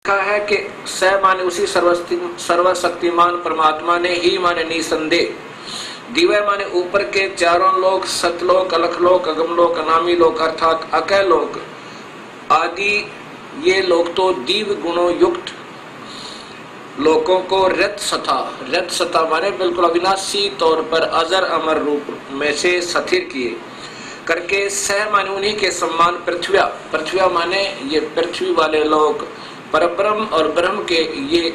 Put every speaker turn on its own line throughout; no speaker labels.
लिखा है कि स माने उसी सर्वशक्तिमान परमात्मा ने ही माने निसंदेह दिव्य माने ऊपर के चारों लोक, सतलोक, अलखलोक, अगमलोक, अनामी लोक अर्थात अकय लोक आदि ये लोग तो दिव्य गुणों युक्त लोगों को रत सथा माने बिल्कुल अविनाशी तौर पर अजर अमर रूप में से स्थिर किए करके सह माने उन्हीं के सम्मान पृथ्व्या माने ये पृथ्वी वाले लोग परब्रह्म और ब्रह्म के ये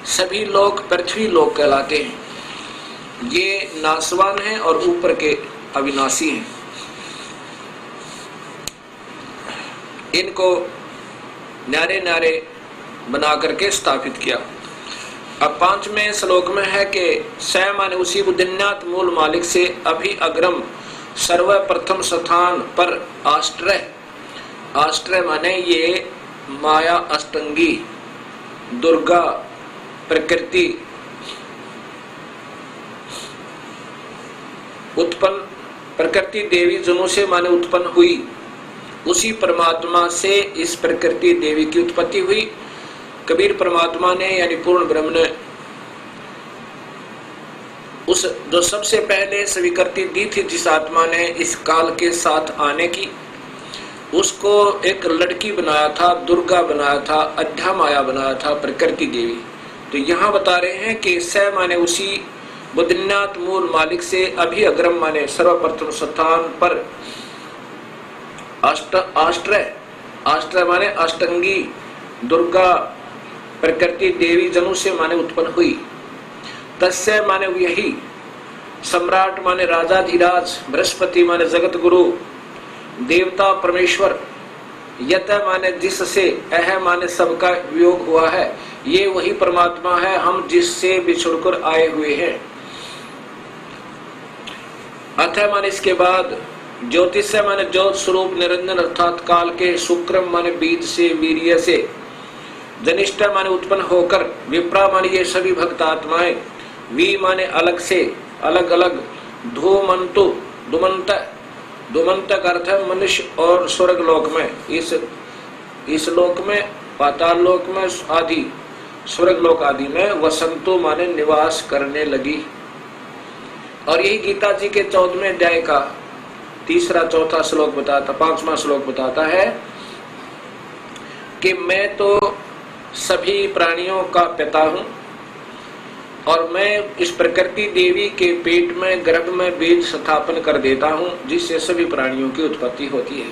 सभी लोग पृथ्वी लोग कहलाते हैं। ये नासवान हैं और ऊपर के अविनाशी हैं। इनको न्यारे न्यारे बना करके स्थापित किया। अब 5वें श्लोक में है कि स माने उसी बुद्धिन्यात मूल मालिक से अभी अग्रम सर्वप्रथम स्थान पर आश्रय माने ये माया अष्टंगी दुर्गा प्रकृति उत्पन्न प्रकृति देवी जनों से माने उत्पन्न हुई, उसी परमात्मा से इस प्रकृति देवी की उत्पत्ति हुई। कबीर परमात्मा ने यानी पूर्ण ब्रह्म ने उस जो सबसे पहले स्वीकृति दी थी जिस आत्मा ने इस काल के साथ आने की, उसको एक लड़की बनाया था, दुर्गा बनाया था, अध्या माया बनाया था, प्रकृति देवी। तो यहाँ बता रहे हैं कि स माने उसी बुद्धिन्यात मूल मालिक से अभी अग्रम माने सर्वप्रथम स्थान पर आश्रय माने अष्टंगी दुर्गा प्रकृति देवी जनु से माने उत्पन्न हुई। तस्य माने यही सम्राट माने राजाधिराज, बृहस्पति माने जगत गुरु, देवता परमेश्वर, यत माने जिससे, अह माने सबका वियोग हुआ है, ये वही परमात्मा है हम जिससे बिछुड़कर आए हुए हैं। अथ माने इसके बाद ज्योतिष माने ज्योत स्वरूप निरंजन अर्थात काल के, शुक्रम माने बीज से, वीर्य से, जनिष्ठ माने उत्पन्न होकर, विप्रा माने ये सभी भक्त आत्माएं, वी माने अलग से अलग अलग, धूमंतु दुमंत का अर्थ है मनुष्य और स्वर्ग लोक में, इस लोक में, पाताल लोक में आदि, स्वर्ग लोक आदि में वसंतु माने निवास करने लगी। और यही गीता जी के 14वें अध्याय का 3-4 श्लोक बताता, 5वां श्लोक बताता है कि मैं तो सभी प्राणियों का पिता हूं और मैं इस प्रकृति देवी के पेट में गर्भ में बीज स्थापन कर देता हूं जिससे सभी प्राणियों की उत्पत्ति होती है।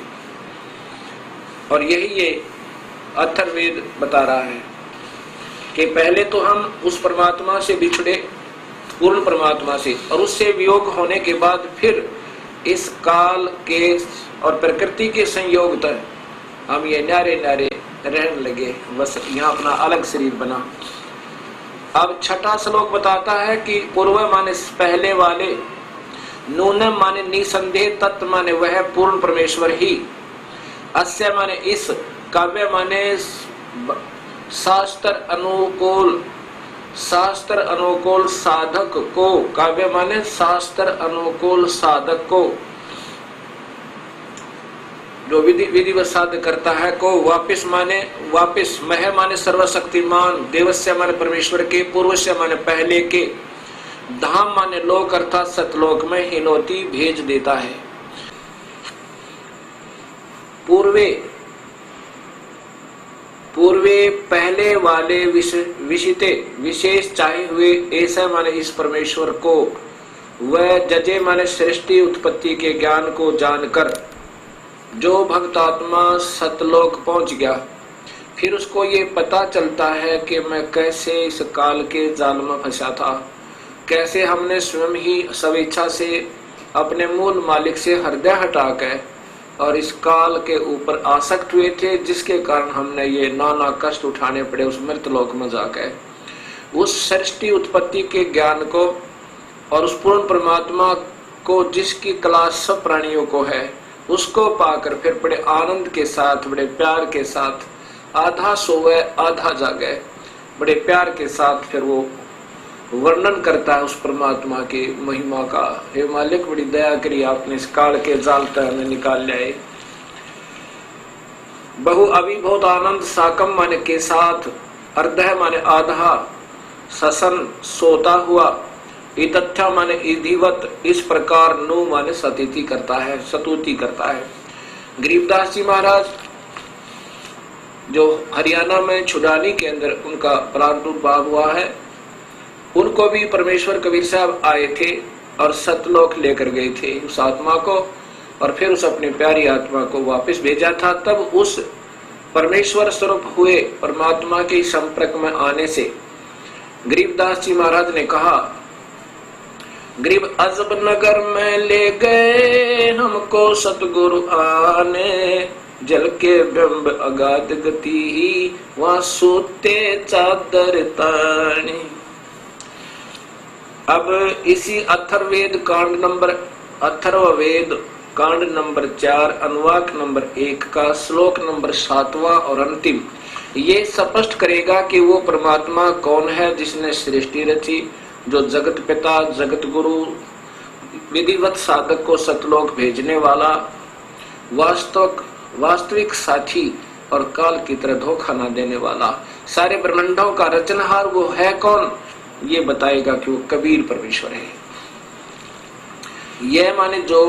और यही ये अथर्ववेद बता रहा है कि पहले तो हम उस परमात्मा से बिछड़े, पूर्ण परमात्मा से, और उससे वियोग होने के बाद फिर इस काल के और प्रकृति के संयोग तक हम ये न्यारे न्यारे रहने लगे, बस यहाँ अपना अलग शरीर बना। अब 6वां श्लोक बताता है कि पूर्व माने पहले वाले, नूनम माने निसंदेह, तत्व माने वह पूर्ण परमेश्वर ही, अस्य माने इस, काव्य माने शास्त्र अनुकूल साधक को, काव्य माने शास्त्र अनुकूल साधक को, जो विधिवत साध्य करता है को, वापिस मह माने सर्वशक्तिमान, देवस्य माने परमेश्वर के, पूर्वस्य माने पहले के, धाम माने लोक अर्थात सतलोक में हिनोती भेज देता है। पूर्वे पहले वाले विशिते विशेष चाहे हुए, ऐसा माने इस परमेश्वर को, वह जजे माने सृष्टि उत्पत्ति के ज्ञान को जानकर जो भक्त आत्मा सतलोक पहुंच गया, फिर उसको ये पता चलता है कि मैं कैसे इस काल के जाल में फंसा था, कैसे हमने स्वयं ही स्वेच्छा से अपने मूल मालिक से हृदय हटाकर और इस काल के ऊपर आसक्त हुए थे, जिसके कारण हमने ये नाना कष्ट उठाने पड़े उस मृतलोक में जाकर। उस सृष्टि उत्पत्ति के ज्ञान को और उस पूर्ण परमात्मा को जिसकी कला सब प्राणियों को है, उसको पाकर फिर बड़े आनंद के साथ, बड़े प्यार के साथ, आधा सोवे आधा जागे, बड़े प्यार के साथ फिर वो वर्णन करता है उस परमात्मा की महिमा का। हे मालिक, बड़ी दया करी, आपने इस काल के जाल तक हमें निकाल लाए। बहु अभी बहुत आनंद साकम मन के साथ अर्धः माने आधा, ससन सोता हुआ, इतथ्य माने इधिवत, इस प्रकार, नु माने सतीति करता है, सतुति करता है। गरीबदास जी महाराज जो हरियाणा में छुडानी के अंदर उनका प्रादुर्भाव हुआ है, उनको भी परमेश्वर कबीर साहब आए थे और सतलोक लेकर गए थे उस आत्मा को, और फिर उस अपनी प्यारी आत्मा को वापस भेजा था। तब उस परमेश्वर स्वरूप हुए परमात्मा के संपर्क में आने से गरीबदास जी महाराज ने कहा, गरीब अजब नगर में ले गए हमको सतगुरु आने, जल के बिंब अगाध गति ही वहां सोते चादर ताने। अब इसी अथर्ववेद कांड नंबर 4 अनुवाक नंबर 1 का श्लोक नंबर 7वां और अंतिम ये स्पष्ट करेगा कि वो परमात्मा कौन है जिसने सृष्टि रची, जो जगत पिता, जगत गुरु, विधिवत साधक को सतलोक भेजने वाला, वास्तविक साथी और काल की तरह धोखा न देने वाला, सारे ब्रह्मांडों का रचनहार वो है कौन, ये बताएगा कि वो कबीर परमेश्वर है। यह माने जो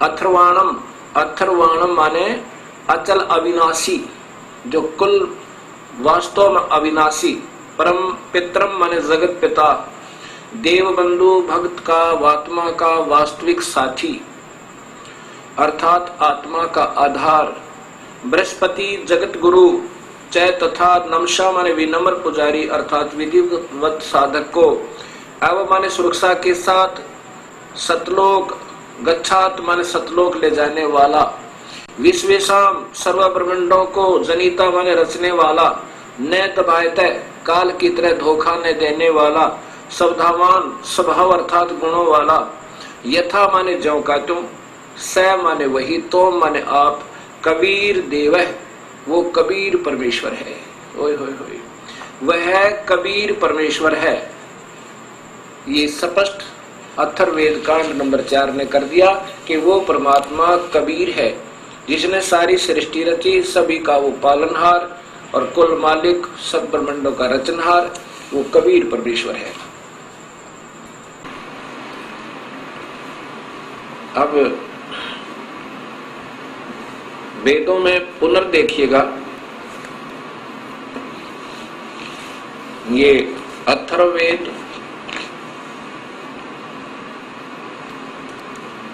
अथर्वाणम माने अचल अविनाशी, जो कुल वास्तव में अविनाशी, परम पितरम माने जगत पिता, देव बंधु, भक्त का, आत्मा का वास्तविक साथी अर्थात आत्मा का आधार, बृहस्पति जगत गुरु, चय तथा नमशा माने विनम्र पुजारी अर्थात विधिवत साधक को, एवं माने सुरक्षा के साथ सतलोक गच्छात माने सतलोक ले जाने वाला, विश्वेशाम सर्व ब्रह्मांडों को जनिता माने रचने वाला, न दबायते काल की तरह धोखा न देने वाला, स्वभावान स्वभाव अर्थात गुणों वाला, यथा माने ज्यों का तुम, स माने वही, तो माने आप, कबीर देव है, वो कबीर परमेश्वर है। ओए होए होए, वह कबीर परमेश्वर है। ये स्पष्ट अथर्ववेद कांड नंबर 4 ने कर दिया कि वो परमात्मा कबीर है, जिसने सारी सृष्टि रची, सभी का वो पालनहार और कुल मालिक, सब ब्रह्मांडों का रचनहार, वो कबीर परमेश्वर है। अब वेदों में पुनर्देखिएगा, ये अथर्ववेद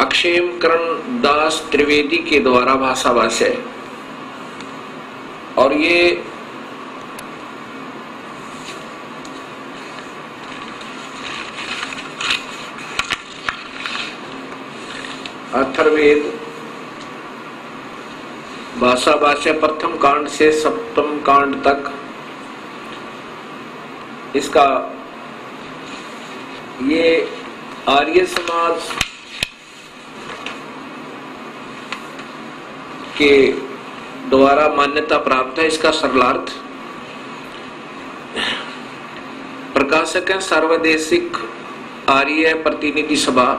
अक्षेमकरण दास त्रिवेदी के द्वारा भाषाभाष्य है, और ये अथर्ववेद भाषाभाष्य प्रथम कांड से सप्तम कांड तक इसका ये आर्य समाज के द्वारा मान्यता प्राप्त है। इसका सरलार्थ प्रकाशक है सर्वदेशिक आर्य प्रतिनिधि सभा,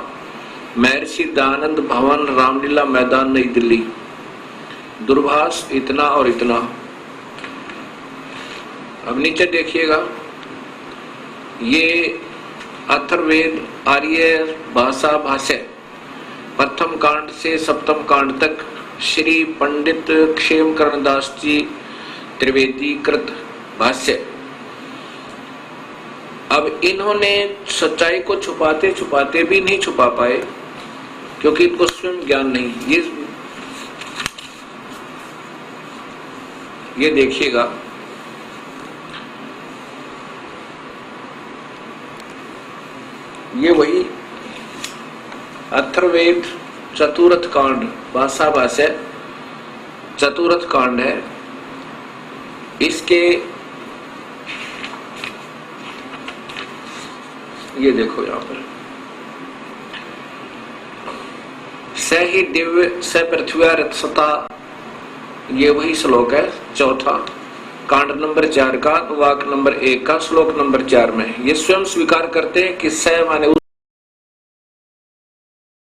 महर्षि दयानंद भवन, रामलीला मैदान, नई दिल्ली। दूरभाष इतना और इतना। अब नीचे देखिएगा, ये अथर्ववेद आर्य भाषा भाष्य प्रथम कांड से सप्तम कांड तक श्री पंडित क्षेमकरण दास जी त्रिवेदी कृत भाष्य। अब इन्होंने सच्चाई को छुपाते छुपाते भी नहीं छुपा पाए, क्योंकि इनको स्वयं ज्ञान नहीं। ये देखिएगा, ये वही अथर्ववेद चतुर्थ कांड भाषा भाष्य चतुर्थ कांड है। इसके ये देखो यहां पर, स ही दिव्य स पृथ्वी रत्सता, ये वही श्लोक है चौथा कांड नंबर 4 का वाक नंबर 1 का श्लोक नंबर 4 में। ये स्वयं स्वीकार करते हैं कि स माने